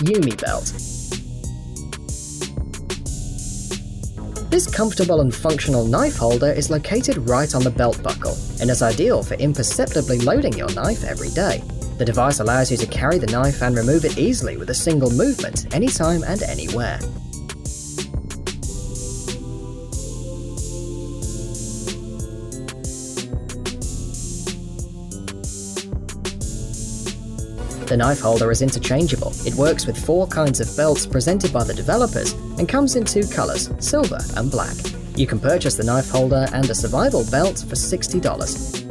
Umibelt. This comfortable and functional knife holder is located right on the belt buckle and is ideal for imperceptibly loading your knife every day. The device allows you to carry the knife and remove it easily with a single movement, anytime and anywhere. The knife holder is interchangeable. It works with 4 kinds of belts presented by the developers and comes in 2 colors, silver and black. You can purchase the knife holder and a survival belt for $60.